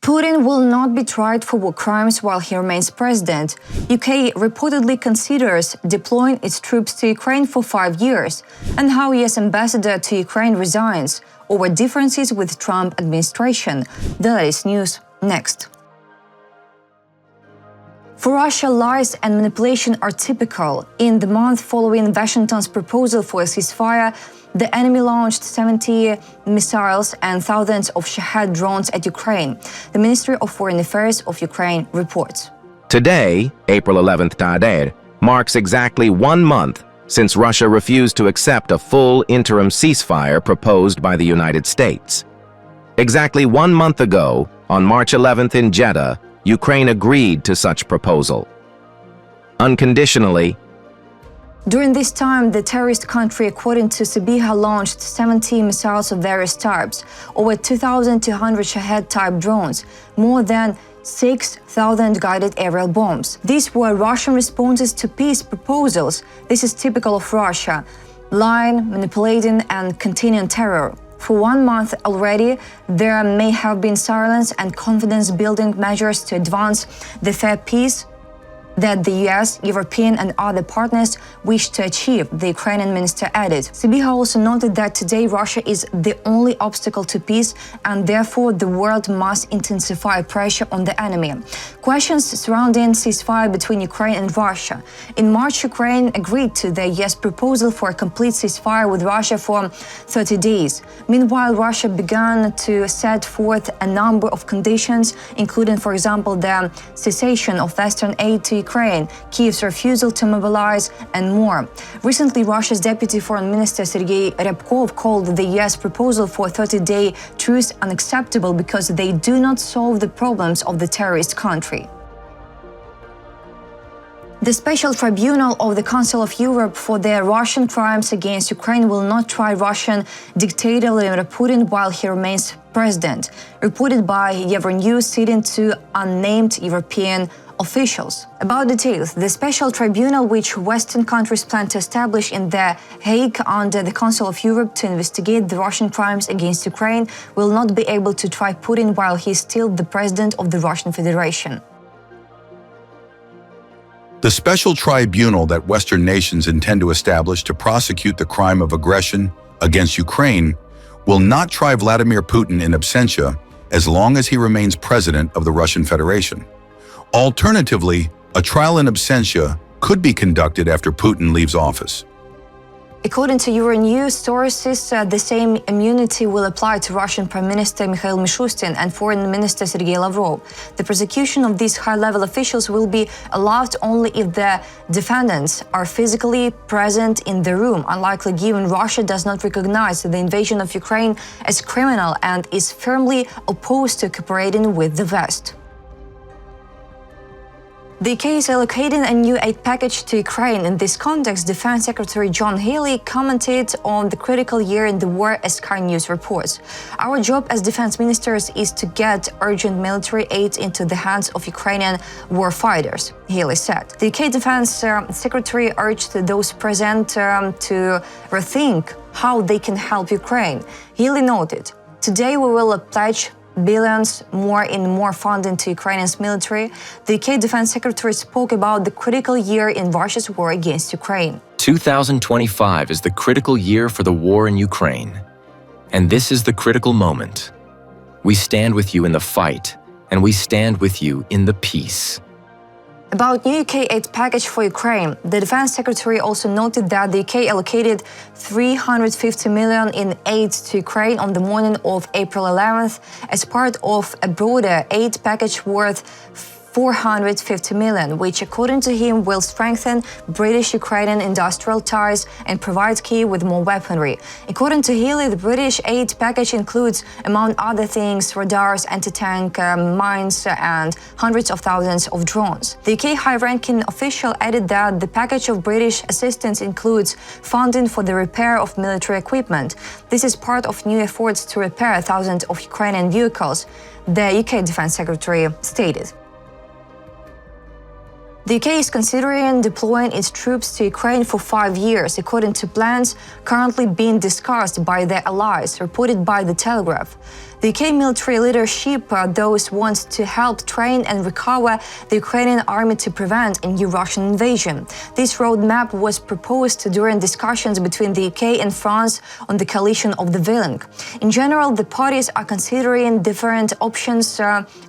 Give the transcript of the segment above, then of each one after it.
Putin will not be tried for war crimes while he remains president. UK reportedly considers deploying its troops to Ukraine for 5 years, and how US ambassador to Ukraine resigns over differences with Trump administration. The latest news next. For Russia, lies and manipulation are typical. In the month following Washington's proposal for a ceasefire, the enemy launched 70 missiles and thousands of Shahed drones at Ukraine, the Ministry of Foreign Affairs of Ukraine reports. Today, April 11th, marks exactly 1 month since Russia refused to accept a full interim ceasefire proposed by the United States. Exactly 1 month ago, on March 11th in Jeddah, Ukraine agreed to such proposal. Unconditionally. During this time, the terrorist country, according to Sybiha, launched 70 missiles of various types, over 2,200 Shahed-type drones, more than 6,000 guided aerial bombs. These were Russian responses to peace proposals. This is typical of Russia: lying, manipulating, and continuing terror. For 1 month already, there may have been silence and confidence-building measures to advance the fair peace that the US, European, and other partners wish to achieve, the Ukrainian minister added. Sybiha also noted that today Russia is the only obstacle to peace, and therefore the world must intensify pressure on the enemy. Questions surrounding ceasefire between Ukraine and Russia. In March, Ukraine agreed to the US proposal for a complete ceasefire with Russia for 30 days. Meanwhile, Russia began to set forth a number of conditions, including, for example, the cessation of Western aid to Ukraine, Kyiv's refusal to mobilize, and more. Recently, Russia's Deputy Foreign Minister Sergei Ryabkov called the US proposal for a 30-day truce unacceptable because they do not solve the problems of the terrorist country. The Special Tribunal of the Council of Europe for the Russian crimes against Ukraine will not try Russian dictator Vladimir Putin while he remains president, reported by Euronews, citing two unnamed European officials. About details, the Special Tribunal, which Western countries plan to establish in The Hague under the Council of Europe to investigate the Russian crimes against Ukraine, will not be able to try Putin while he is still the president of the Russian Federation. The special tribunal that Western nations intend to establish to prosecute the crime of aggression against Ukraine will not try Vladimir Putin in absentia as long as he remains president of the Russian Federation. Alternatively, a trial in absentia could be conducted after Putin leaves office. According to Euronews sources, the same immunity will apply to Russian Prime Minister Mikhail Mishustin and Foreign Minister Sergei Lavrov. The prosecution of these high-level officials will be allowed only if the defendants are physically present in the room, unlikely given Russia does not recognize the invasion of Ukraine as criminal and is firmly opposed to cooperating with the West. The UK is allocating a new aid package to Ukraine. In this context, Defense Secretary John Healey commented on the critical year in the war, as Sky News reports. "Our job as defense ministers is to get urgent military aid into the hands of Ukrainian war fighters," Healey said. The UK Defense Secretary urged those present to rethink how they can help Ukraine. Healey noted, "Today we will pledge billions more funding to Ukraine's military." The UK Defense Secretary spoke about the critical year in Russia's war against Ukraine. 2025 is the critical year for the war in Ukraine. And this is the critical moment. We stand with you in the fight, and we stand with you in the peace. About new UK aid package for Ukraine, the Defense Secretary also noted that the UK allocated $350 million in aid to Ukraine on the morning of April 11th as part of a broader aid package worth $450 million, which, according to him, will strengthen British-Ukrainian industrial ties and provide Kyiv with more weaponry. According to Healey, the British aid package includes, among other things, radars, anti-tank mines, and hundreds of thousands of drones. The UK high-ranking official added that the package of British assistance includes funding for the repair of military equipment. This is part of new efforts to repair thousands of Ukrainian vehicles, the UK Defense Secretary stated. The UK is considering deploying its troops to Ukraine for 5 years, according to plans currently being discussed by their allies, reported by The Telegraph. The UK military leadership, those wants to help train and recover the Ukrainian army to prevent a new Russian invasion. This roadmap was proposed during discussions between the UK and France on the coalition of the willing. In general, the parties are considering different options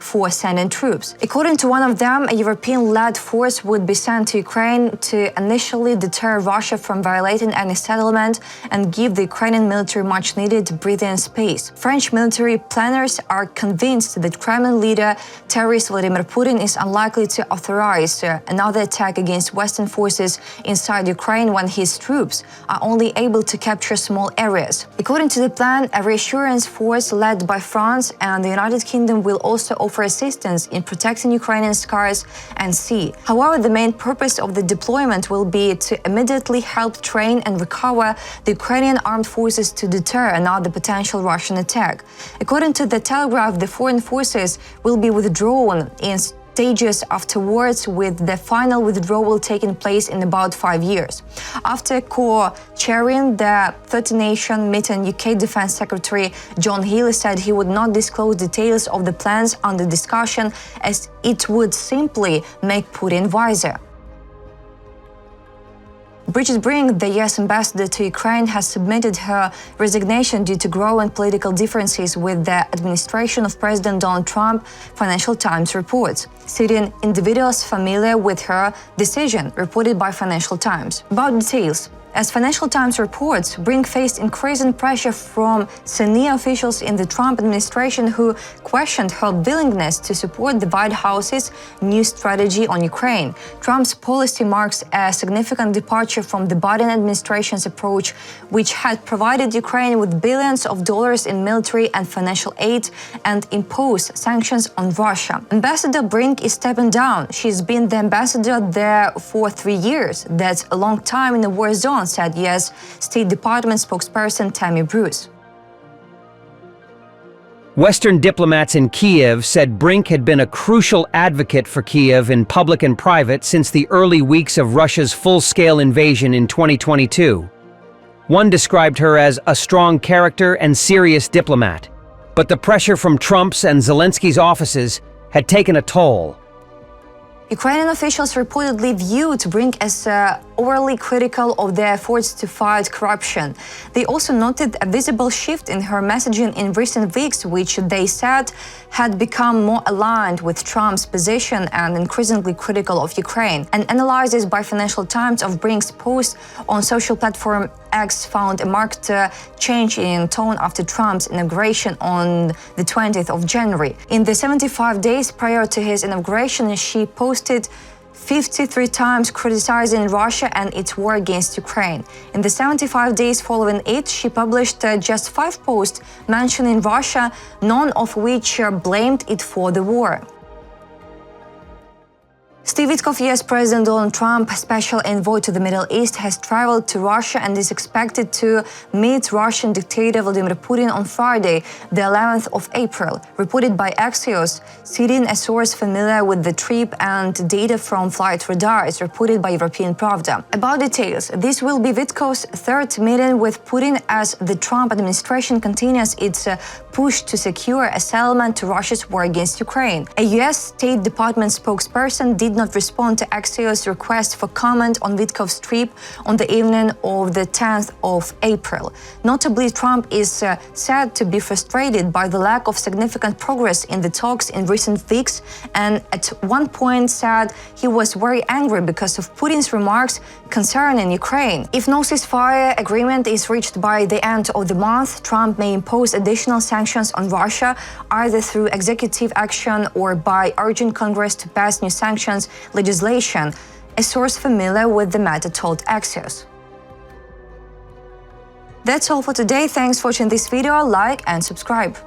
for sending troops. According to one of them, a European-led force would be sent to Ukraine to initially deter Russia from violating any settlement and give the Ukrainian military much-needed breathing space. French military planners are convinced that Kremlin leader terrorist Vladimir Putin is unlikely to authorize another attack against Western forces inside Ukraine when his troops are only able to capture small areas. According to the plan, a reassurance force led by France and the United Kingdom will also offer assistance in protecting Ukrainian skies and sea. However, the main purpose of the deployment will be to immediately help train and recover the Ukrainian armed forces to deter another potential Russian attack. According to The Telegraph, the foreign forces will be withdrawn in stages afterwards, with the final withdrawal taking place in about 5 years. After co-chairing the 30-nation meeting, UK Defence Secretary John Healey said he would not disclose details of the plans under discussion, as it would simply make Putin wiser. Bridget Brink, the US ambassador to Ukraine, has submitted her resignation due to growing political differences with the administration of President Donald Trump, Financial Times reports, citing individuals familiar with her decision, reported by Financial Times. About details. As Financial Times reports, Brink faced increasing pressure from senior officials in the Trump administration who questioned her willingness to support the White House's new strategy on Ukraine. Trump's policy marks a significant departure from the Biden administration's approach, which had provided Ukraine with billions of dollars in military and financial aid and imposed sanctions on Russia. Ambassador Brink is stepping down. She's been the ambassador there for 3 years. That's a long time in a war zone, said U.S. State Department spokesperson Tammy Bruce. Western diplomats in Kyiv said Brink had been a crucial advocate for Kyiv in public and private since the early weeks of Russia's full-scale invasion in 2022. One described her as a strong character and serious diplomat. But the pressure from Trump's and Zelensky's offices had taken a toll. Ukrainian officials reportedly viewed Brink as overly critical of their efforts to fight corruption. They also noted a visible shift in her messaging in recent weeks, which they said had become more aligned with Trump's position and increasingly critical of Ukraine. And analysis by Financial Times of Brink's post on social platform X found a marked change in tone after Trump's inauguration on the 20th of January. In the 75 days prior to his inauguration, she posted 53 times criticizing Russia and its war against Ukraine. In the 75 days following it, she published just 5 posts mentioning Russia, none of which blamed it for the war. Steve Witkoff, U.S. President Donald Trump, special envoy to the Middle East, has traveled to Russia and is expected to meet Russian dictator Vladimir Putin on Friday, the 11th of April, reported by Axios, citing a source familiar with the trip and data from flight radars, reported by European Pravda. About details, this will be Witkoff's third meeting with Putin as the Trump administration continues its push to secure a settlement to Russia's war against Ukraine. A U.S. State Department spokesperson did not respond to Axios' request for comment on Witkoff's trip on the evening of the 10th of April. Notably, Trump is said to be frustrated by the lack of significant progress in the talks in recent weeks, and at one point said he was very angry because of Putin's remarks concerning Ukraine. If no ceasefire agreement is reached by the end of the month, Trump may impose additional sanctions on Russia, either through executive action or by urging Congress to pass new sanctions legislation, a source familiar with the matter told Axios. That's all for today. Thanks for watching this video. Like and subscribe.